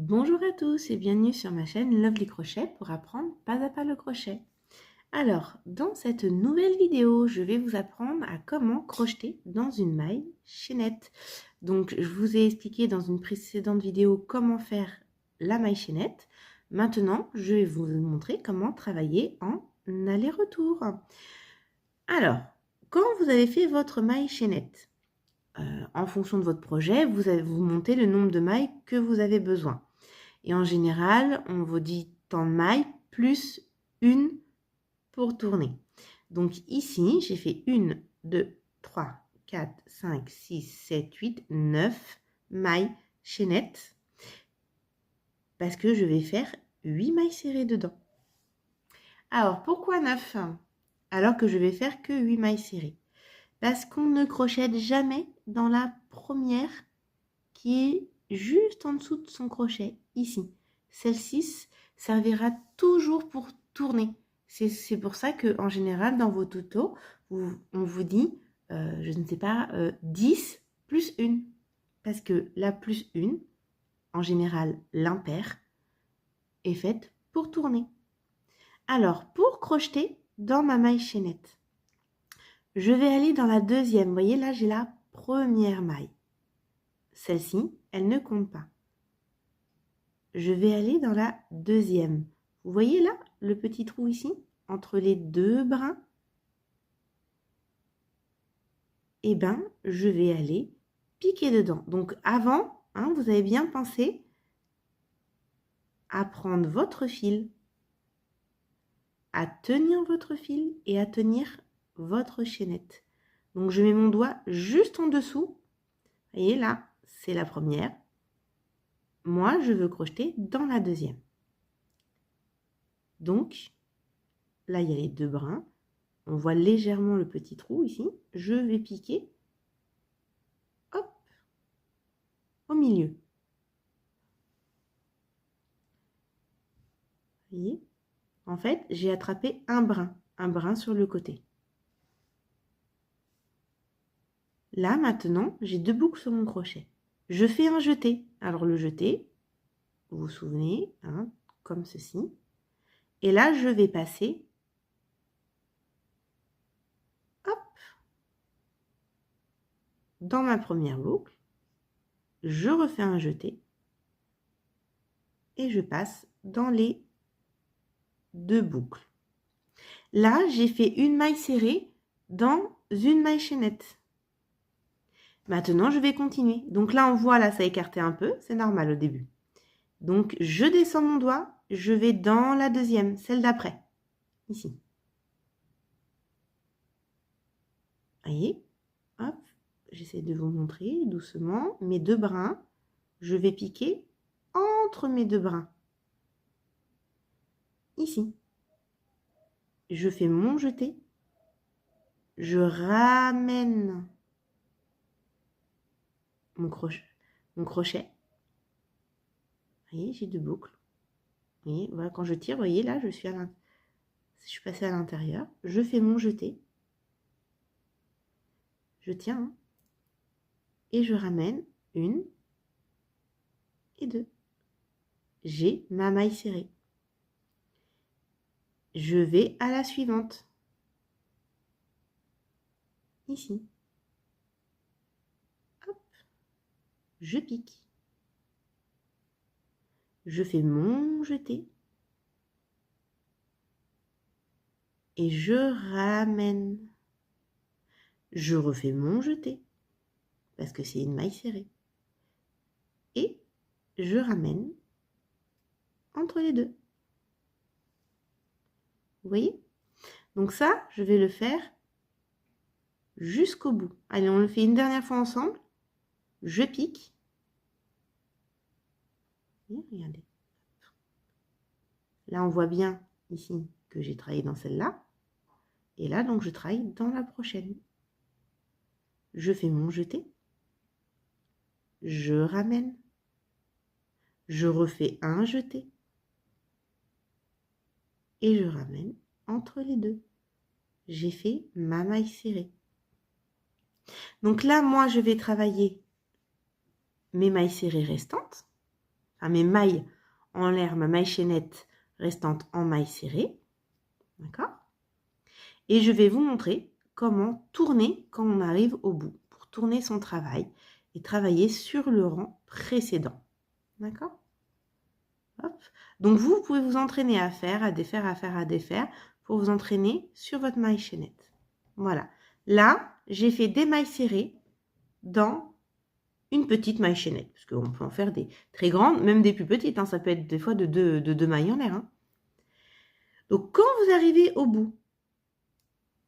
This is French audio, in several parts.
Bonjour à tous et bienvenue sur ma chaîne Lovely Crochet pour apprendre pas à pas le crochet. Alors, dans cette nouvelle vidéo, je vais vous apprendre à comment crocheter dans une maille chaînette. Donc, je vous ai expliqué dans une précédente vidéo comment faire la maille chaînette. Maintenant, je vais vous montrer comment travailler en aller-retour. Alors, quand vous avez fait votre maille chaînette, en fonction de votre projet, vous montez le nombre de mailles que vous avez besoin. Et en général, on vous dit tant de mailles plus une pour tourner. Donc ici, j'ai fait 1, 2, 3, 4, 5, 6, 7, 8, 9 mailles chaînettes parce que je vais faire 8 mailles serrées dedans. Alors, pourquoi 9 alors que je vais faire que 8 mailles serrées? Parce qu'on ne crochette jamais dans la première qui est juste en dessous de son crochet, ici. Celle-ci servira toujours pour tourner. C'est pour ça qu'en général, dans vos tutos, on vous dit, je ne sais pas, 10 plus 1. Parce que la plus 1, en général l'impair, est faite pour tourner. Alors, pour crocheter dans ma maille chaînette, je vais aller dans la deuxième. Vous voyez, là, j'ai la première maille. Celle-ci, elle ne compte pas. Je vais aller dans la deuxième. Vous voyez là, le petit trou ici, entre les deux brins? Eh bien, je vais aller piquer dedans. Donc avant, vous avez bien pensé à prendre votre fil, à tenir votre fil et à tenir votre chaînette. Donc je mets mon doigt juste en dessous. Vous voyez là, c'est la première. Moi, je veux crocheter dans la deuxième. Donc, là, il y a les deux brins. On voit légèrement le petit trou ici. Je vais piquer, hop, au milieu. Vous voyez? En fait, j'ai attrapé un brin sur le côté. Là, maintenant, j'ai deux boucles sur mon crochet. Je fais un jeté. Alors, le jeté, vous vous souvenez, comme ceci. Et là, je vais passer, hop, dans ma première boucle. Je refais un jeté. Et je passe dans les deux boucles. Là, j'ai fait une maille serrée dans une maille chaînette. Maintenant, je vais continuer. Donc là, on voit, là, ça a écarté un peu. C'est normal au début. Donc, je descends mon doigt. Je vais dans la deuxième, celle d'après. Ici. Vous voyez? Hop. J'essaie de vous montrer doucement. Mes deux brins. Je vais piquer entre mes deux brins. Ici. Je fais mon jeté. Je ramène mon crochet. Vous voyez, j'ai deux boucles. Vous voyez, voilà, quand je tire, vous voyez, là, je suis passée à l'intérieur. Je fais mon jeté. Je tiens. Et je ramène une et deux. J'ai ma maille serrée. Je vais à la suivante. Ici. Hop. Je pique. Je fais mon jeté. Et je ramène. Je refais mon jeté. Parce que c'est une maille serrée. Et je ramène entre les deux. Vous voyez? Donc ça, je vais le faire jusqu'au bout. Allez, on le fait une dernière fois ensemble. Je pique. Regardez. Là, on voit bien ici que j'ai travaillé dans celle-là. Et là, donc, je travaille dans la prochaine. Je fais mon jeté. Je ramène. Je refais un jeté. Et je ramène entre les deux. J'ai fait ma maille serrée. Donc là, moi, je vais travailler mes mailles serrées restantes. enfin mes mailles en l'air, ma maille chaînette restante en maille serrée. D'accord? Et je vais vous montrer comment tourner quand on arrive au bout, pour tourner son travail et travailler sur le rang précédent. D'accord? Hop. Donc vous pouvez vous entraîner à faire, à défaire, à faire, à défaire, pour vous entraîner sur votre maille chaînette. Voilà. Là, j'ai fait des mailles serrées dans une petite maille chaînette, parce qu'on peut en faire des très grandes, même des plus petites, hein, ça peut être des fois de deux mailles en l'air. Hein. Donc quand vous arrivez au bout,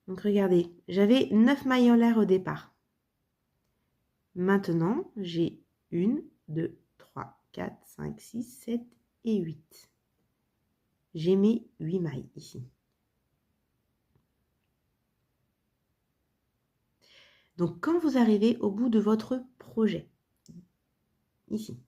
donc regardez, j'avais 9 mailles en l'air au départ. Maintenant, j'ai 1, 2, 3, 4, 5, 6, 7 et 8. J'ai mes 8 mailles ici. Donc quand vous arrivez au bout de votre projet, ici,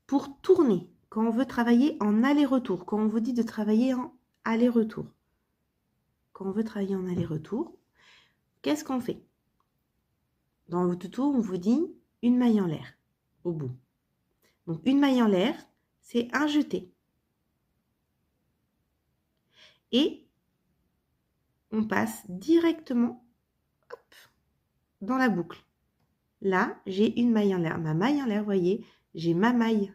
pour tourner, quand on veut travailler en aller-retour, quand on vous dit de travailler en aller-retour, quand on veut travailler en aller-retour, qu'est-ce qu'on fait? Dans le tuto, on vous dit une maille en l'air au bout. Donc une maille en l'air, c'est un jeté. Et on passe directement hop, dans la boucle. Là, j'ai une maille en l'air. Ma maille en l'air, vous voyez, j'ai ma maille.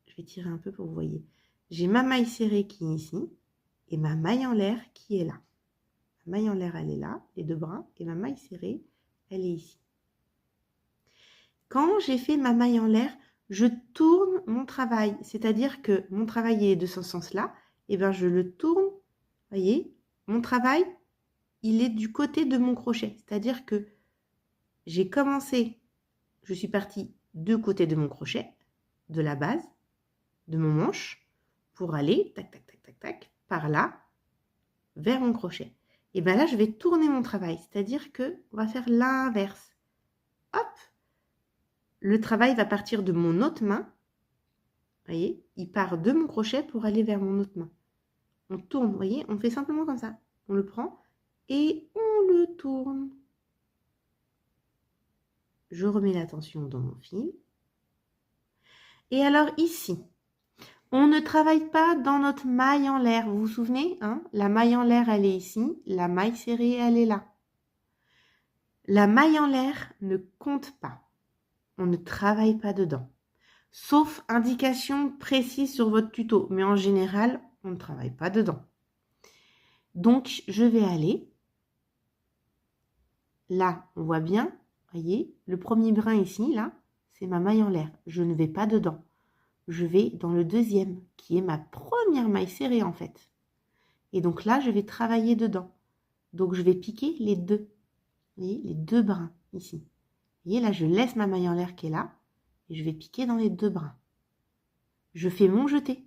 Je vais tirer un peu pour que vous voyez. J'ai ma maille serrée qui est ici et ma maille en l'air qui est là. Ma maille en l'air, elle est là, les deux bras, et ma maille serrée, elle est ici. Quand j'ai fait ma maille en l'air, je tourne mon travail, c'est-à-dire que mon travail est de ce sens-là, et bien je le tourne, vous voyez, mon travail, il est du côté de mon crochet, c'est-à-dire que j'ai commencé, je suis partie de côté de mon crochet, de la base, de mon manche, pour aller, tac, tac, tac, tac, tac, par là, vers mon crochet. Et bien là, je vais tourner mon travail, c'est-à-dire que on va faire l'inverse. Hop, le travail va partir de mon autre main. Vous voyez, il part de mon crochet pour aller vers mon autre main. On tourne, vous voyez, on fait simplement comme ça. On le prend et on le tourne. Je remets la tension dans mon fil. Et alors ici, on ne travaille pas dans notre maille en l'air. Vous vous souvenez, hein? La maille en l'air, elle est ici. La maille serrée, elle est là. La maille en l'air ne compte pas. On ne travaille pas dedans. Sauf indication précise sur votre tuto. Mais en général, on ne travaille pas dedans. Donc, je vais aller. Là, on voit bien, voyez, le premier brin ici, là, c'est ma maille en l'air. Je ne vais pas dedans. Je vais dans le deuxième, qui est ma première maille serrée, en fait. Et donc là, je vais travailler dedans. Donc, je vais piquer les deux. Vous voyez, les deux brins, ici. Vous voyez, là, je laisse ma maille en l'air qui est là. Et je vais piquer dans les deux brins. Je fais mon jeté.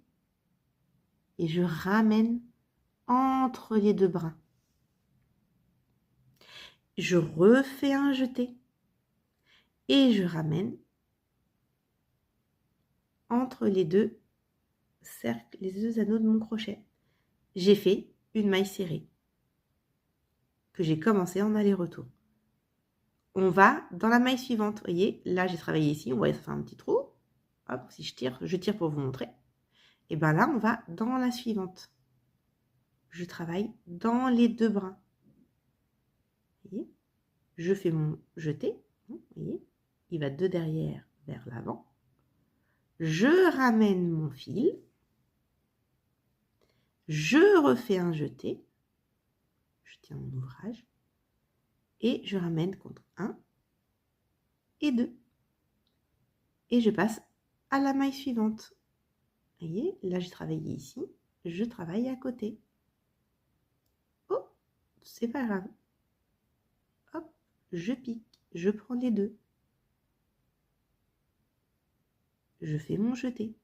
Et je ramène entre les deux brins. Je refais un jeté. Et je ramène entre les deux cercles, les deux anneaux de mon crochet. J'ai fait une maille serrée que j'ai commencé en aller-retour. On va dans la maille suivante. Vous voyez, là j'ai travaillé ici, on voit ça fait un petit trou. Hop, si je tire pour vous montrer. Et bien là, on va dans la suivante. Je travaille dans les deux brins. Vous voyez, je fais mon jeté. Vous voyez, il va de derrière vers l'avant. Je ramène mon fil. Je refais un jeté. Je tiens mon ouvrage. Et je ramène contre 1 et 2. Et je passe à la maille suivante. Vous voyez, là j'ai travaillé ici, je travaille à côté. Oh, c'est pas grave. Hop, je pique, je prends les deux. Je fais mon jeté.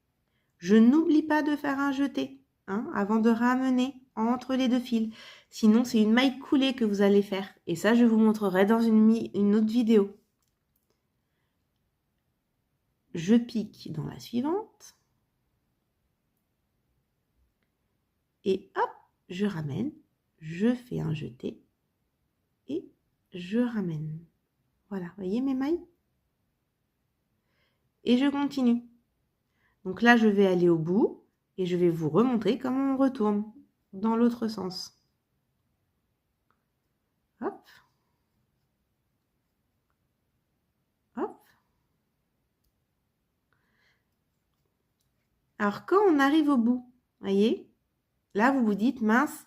Je n'oublie pas de faire un jeté hein, avant de ramener entre les deux fils. Sinon, c'est une maille coulée que vous allez faire. Et ça, je vous montrerai dans une autre vidéo. Je pique dans la suivante. Et hop, je ramène. Je fais un jeté. Et je ramène. Voilà, voyez mes mailles? Et je continue. Donc là, je vais aller au bout et je vais vous remontrer comment on retourne dans l'autre sens. Hop. Hop. Alors, quand on arrive au bout, voyez, là, vous vous dites, mince,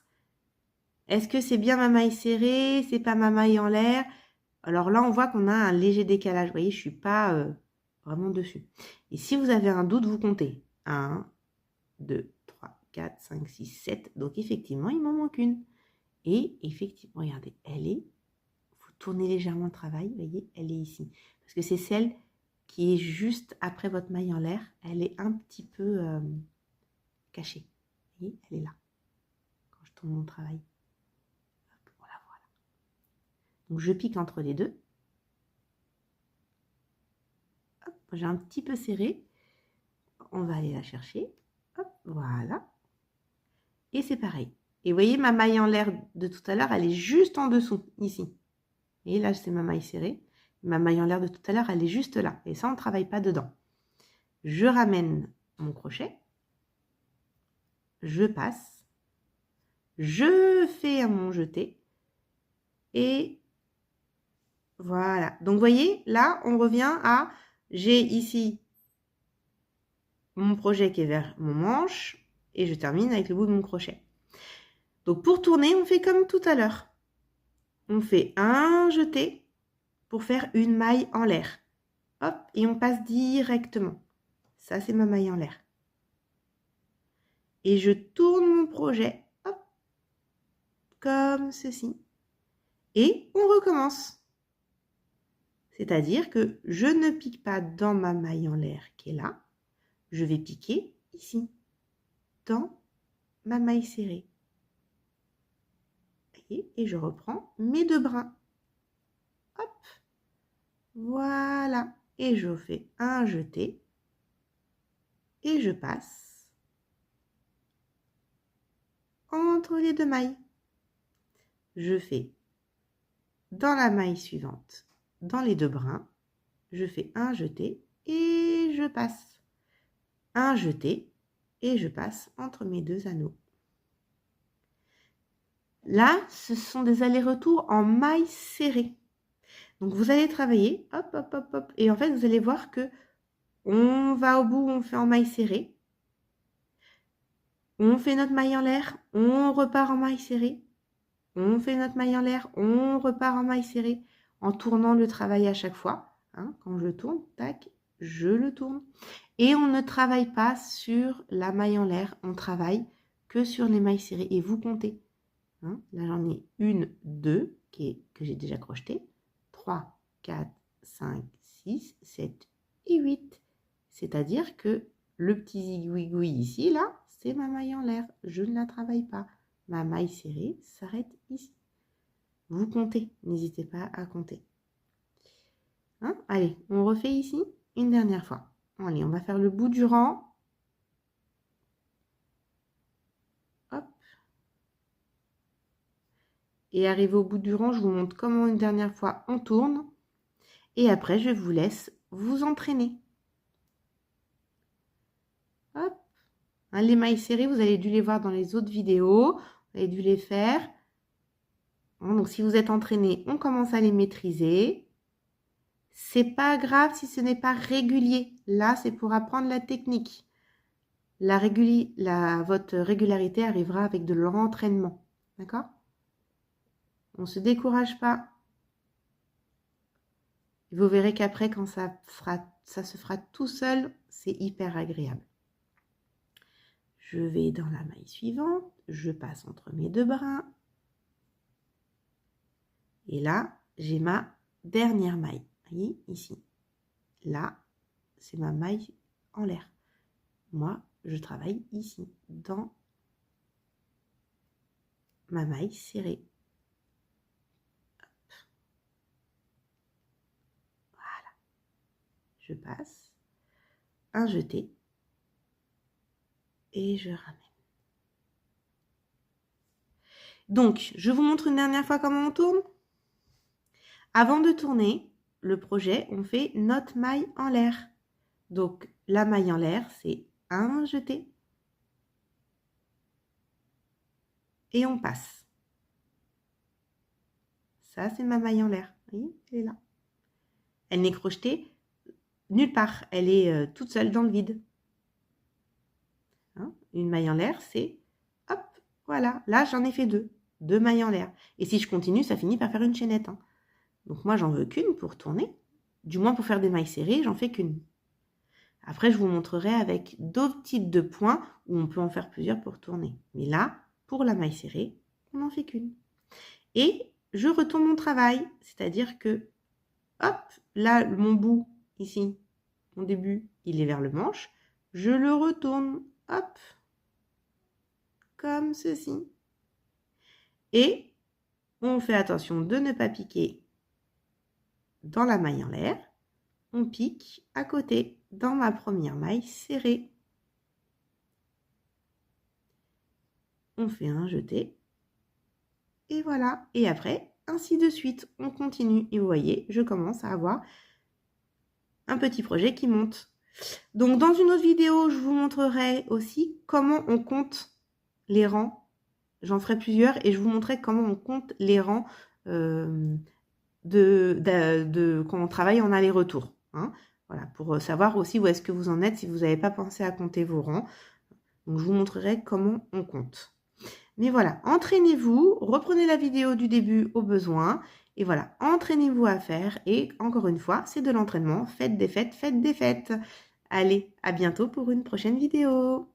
est-ce que c'est bien ma maille serrée? C'est pas ma maille en l'air? Alors là, on voit qu'on a un léger décalage. Vous voyez, je ne suis pas vraiment dessus. Et si vous avez un doute, vous comptez. 1, 2, 3, 4, 5, 6, 7. Donc effectivement, il m'en manque une. Et effectivement, regardez, elle est... Vous tournez légèrement le travail, vous voyez, elle est ici. Parce que c'est celle qui est juste après votre maille en l'air. Elle est un petit peu cachée. Vous voyez, elle est là. Quand je tourne mon travail. Hop, voilà. Donc je pique entre les deux. Hop, j'ai un petit peu serré. On va aller la chercher. Hop, voilà. Et c'est pareil. Et vous voyez, ma maille en l'air de tout à l'heure, elle est juste en dessous, ici. Et là, c'est ma maille serrée. Ma maille en l'air de tout à l'heure, elle est juste là. Et ça, on ne travaille pas dedans. Je ramène mon crochet. Je passe. Je fais mon jeté. Et voilà. Donc, vous voyez, là, on revient à... J'ai ici mon projet qui est vers mon manche. Et je termine avec le bout de mon crochet. Donc, pour tourner, on fait comme tout à l'heure. On fait un jeté pour faire une maille en l'air. Hop, et on passe directement. Ça, c'est ma maille en l'air. Et je tourne mon projet, hop, comme ceci. Et on recommence. C'est-à-dire que je ne pique pas dans ma maille en l'air qui est là. Je vais piquer ici, dans ma maille serrée. Et je reprends mes deux brins. Hop, voilà. Et je fais un jeté. Et je passe entre les deux mailles. Je fais dans la maille suivante, dans les deux brins, je fais un jeté et je passe. Un jeté et je passe entre mes deux anneaux. Là, ce sont des allers-retours en maille serrée. Donc, vous allez travailler, hop, hop, hop, hop. Et en fait, vous allez voir que on va au bout, on fait en maille serrée. On fait notre maille en l'air, on repart en maille serrée. On fait notre maille en l'air, on repart en maille serrée en tournant le travail à chaque fois. Hein, quand je tourne, tac, je le tourne. Et on ne travaille pas sur la maille en l'air, on travaille que sur les mailles serrées. Et vous comptez. Hein, là, j'en ai une, deux, que j'ai déjà crocheté. 3, 4, 5, 6, 7 et 8. C'est-à-dire que le petit zigouigoui ici, là, c'est ma maille en l'air. Je ne la travaille pas. Ma maille serrée s'arrête ici. Vous comptez, n'hésitez pas à compter. Hein? Allez, on refait ici une dernière fois. Allez, on va faire le bout du rang. Hop. Et arrivé au bout du rang, je vous montre comment une dernière fois on tourne. Et après, je vous laisse vous entraîner. Hop. Hein, les mailles serrées, vous avez dû les voir dans les autres vidéos. Vous avez dû les faire. Hein, donc, si vous êtes entraîné, on commence à les maîtriser. C'est pas grave si ce n'est pas régulier. Là, c'est pour apprendre la technique. Votre régularité arrivera avec de l'entraînement. D'accord? On ne se décourage pas. Et vous verrez qu'après, quand ça se fera tout seul, c'est hyper agréable. Je vais dans la maille suivante. Je passe entre mes deux brins. Et là, j'ai ma dernière maille. Vous voyez, ici. Là, c'est ma maille en l'air. Moi, je travaille ici, dans ma maille serrée. Hop. Voilà. Je passe, un jeté, et je ramène. Donc, je vous montre une dernière fois comment on tourne. Avant de tourner le projet, on fait notre maille en l'air. Donc, la maille en l'air, c'est un jeté. Et on passe. Ça, c'est ma maille en l'air. Vous voyez, elle est là. Elle n'est crochetée nulle part. Elle est toute seule dans le vide. Hein, une maille en l'air, c'est hop, voilà. Là, j'en ai fait deux mailles en l'air. Et si je continue, ça finit par faire une chaînette. Hein. Donc moi, j'en veux qu'une pour tourner. Du moins, pour faire des mailles serrées, j'en fais qu'une. Après, je vous montrerai avec d'autres types de points où on peut en faire plusieurs pour tourner. Mais là, pour la maille serrée, on n'en fait qu'une. Et je retourne mon travail. C'est-à-dire que, hop, là, mon bout, ici, mon début, il est vers le manche. Je le retourne, hop, comme ceci. Et on fait attention de ne pas piquer dans la maille en l'air. On pique à côté dans ma première maille serrée. On fait un jeté. Et voilà. Et après, ainsi de suite, on continue. Et vous voyez, je commence à avoir un petit projet qui monte. Donc, dans une autre vidéo, je vous montrerai aussi comment on compte les rangs. J'en ferai plusieurs et je vous montrerai comment on compte les rangs quand on travaille en aller-retour. Hein. Voilà, pour savoir aussi où est-ce que vous en êtes si vous n'avez pas pensé à compter vos rangs. Donc, je vous montrerai comment on compte. Mais voilà, entraînez-vous, reprenez la vidéo du début au besoin. Et voilà, entraînez-vous à faire. Et encore une fois, c'est de l'entraînement. Faites des fêtes, faites des fêtes. Allez, à bientôt pour une prochaine vidéo.